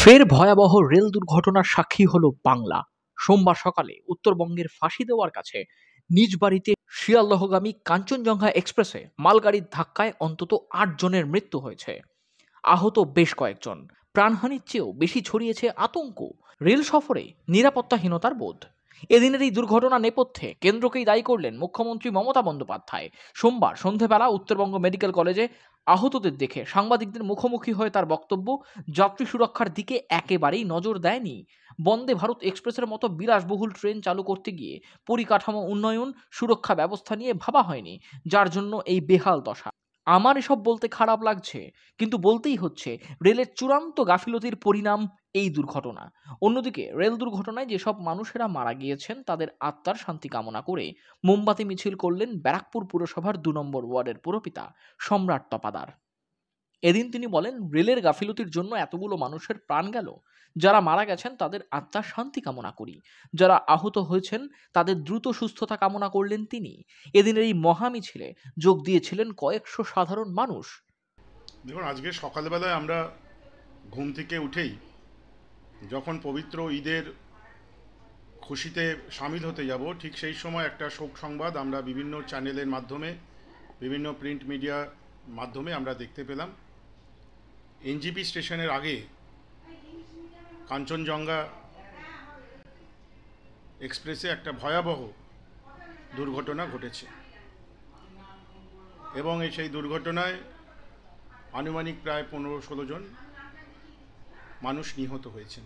ফের ভয়াবহ রেল দুর্ঘটনার সাক্ষী হলো বাংলা। সোমবার সকালে উত্তরবঙ্গের ফাঁসি দেওয়ার কাছে নিজ বাড়িতে শিয়ালদহগামী কাঞ্চনজঙ্ঘা এক্সপ্রেসে মালগাড়ির ধাক্কায় অন্তত ৮ জনের মৃত্যু হয়েছে, আহত বেশ কয়েকজন। প্রাণহানির চেয়েও বেশি ছড়িয়েছে আতঙ্ক, রেল সফরে নিরাপত্তাহীনতার বোধ। এদিনের এই দুর্ঘটনা নেপথ্যে কেন্দ্রকেই দায়ী করলেন মুখ্যমন্ত্রী মমতা বন্দ্যোপাধ্যায়। সোমবার সন্ধেবেলা উত্তরবঙ্গ মেডিকেল কলেজে আহতদের দেখে সাংবাদিকদের মুখোমুখি হয়ে তার বক্তব্য, যাত্রী সুরক্ষার দিকে একেবারেই নজর দেয়নি। বন্দে ভারত এক্সপ্রেসের মতো বিলাসবহুল ট্রেন চালু করতে গিয়ে পরিকাঠামো উন্নয়ন, সুরক্ষা ব্যবস্থা নিয়ে ভাবা হয়নি, যার জন্য এই বেহাল দশা। আমার এসব বলতে খারাপ লাগছে, কিন্তু বলতেই হচ্ছে, রেলের চূড়ান্ত গাফিলতির পরিণাম এই দুর্ঘটনা। অন্যদিকে রেল দুর্ঘটনায় যেসব মানুষেরা মারা গিয়েছেন তাদের আত্মার শান্তি কামনা করে মোমবাতি মিছিল করলেন ব্যারাকপুর পুরসভার ২ নম্বর ওয়ার্ডের পুরপিতা সম্রাট তপাদার। এদিন তিনি বলেন, রেলের গাফিলতির জন্য এতগুলো মানুষের প্রাণ গেল। যারা মারা গেছেন তাদের আত্মার শান্তি কামনা করি, যারা আহত হয়েছেন তাদের দ্রুত সুস্থতা কামনা করলেন তিনি। এদিনের এই মহামিছিলে যোগ দিয়েছিলেন কয়েকশো সাধারণ মানুষ। দেখুন, আজকে সকালবেলায় আমরা ঘুম থেকে উঠেই যখন পবিত্র ঈদের খুশিতে সামিল হতে যাব, ঠিক সেই সময় একটা শোক সংবাদ আমরা বিভিন্ন চ্যানেলের মাধ্যমে, বিভিন্ন প্রিন্ট মিডিয়ার মাধ্যমে আমরা দেখতে পেলাম। এনজিপি স্টেশনের আগে কাঞ্চনজঙ্ঘা এক্সপ্রেসে একটা ভয়াবহ দুর্ঘটনা ঘটেছে এবং সেই দুর্ঘটনায় আনুমানিক প্রায় ১৫-১৬ জন মানুষ নিহত হয়েছেন।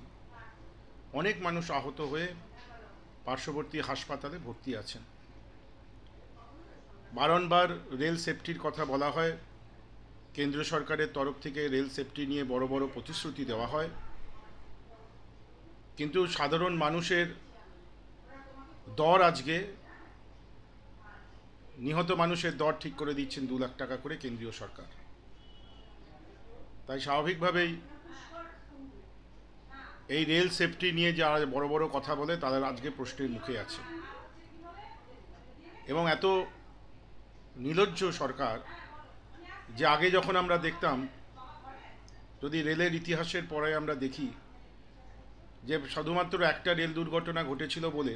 অনেক মানুষ আহত হয়ে পার্শ্ববর্তী হাসপাতালে ভর্তি আছেন। বারংবার রেল সেফটির কথা বলা হয়, কেন্দ্র সরকারের তরফ থেকে রেল সেফটি নিয়ে বড় বড় প্রতিশ্রুতি দেওয়া হয়, কিন্তু সাধারণ মানুষের দর, আজকে নিহত মানুষের দর ঠিক করে দিচ্ছেন ২ লাখ টাকা করে কেন্দ্রীয় সরকার। তাই স্বাভাবিকভাবেই এই রেল সেফটি নিয়ে যারা বড় বড় কথা বলে তাদের আজকে প্রশ্নের মুখে আছে। এবং এত নির্লজ্জ সরকার যে আগে যখন আমরা দেখতাম, যদি রেলের ইতিহাসের পরে আমরা দেখি যে শুধুমাত্র একটা রেল দুর্ঘটনা ঘটেছিল বলে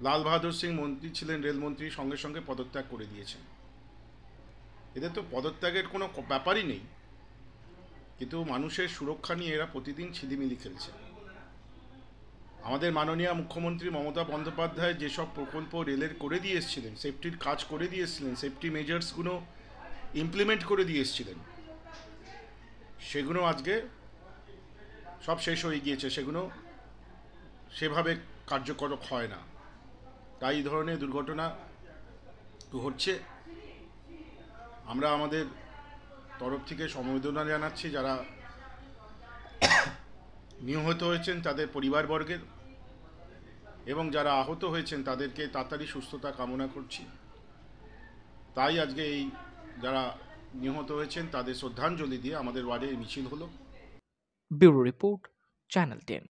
লাল বাহাদুর সিং মন্ত্রী ছিলেন রেলমন্ত্রী, সঙ্গে সঙ্গে পদত্যাগ করে দিয়েছেন। এদের তো পদত্যাগের কোনো ব্যাপারই নেই, কিন্তু মানুষের সুরক্ষা নিয়ে এরা প্রতিদিন ছিলিমিলি খেলছে। আমাদের মাননীয় মুখ্যমন্ত্রী মমতা বন্দ্যোপাধ্যায় যেসব প্রকল্প রেলের করে দিয়ে এসেছিলেন, সেফটির কাজ করে দিয়ে এসেছিলেন, সেফটি মেজার্সগুলো ইমপ্লিমেন্ট করে দিয়ে এসেছিলেন, সেগুলো আজকে সব শেষ হয়ে গিয়েছে, সেগুলো সেভাবে কার্যকর হয় না। তাই এই ধরনের দুর্ঘটনা ঘটছে। আমরা আমাদের তরফ থেকে সমবেদনা জানাচ্ছি যারা নিহত হয়েছেন তাদের পরিবারবর্গের, এবং যারা আহত হয়েছেন তাদেরকে তাড়াতাড়ি সুস্থতা কামনা করছি। তাই আজকে এই যারা নিহত হয়েছেন তাদের শ্রদ্ধাঞ্জলি দিয়ে আমাদের ওয়ার্ডে মিছিল হলো। Bureau report, channel 10।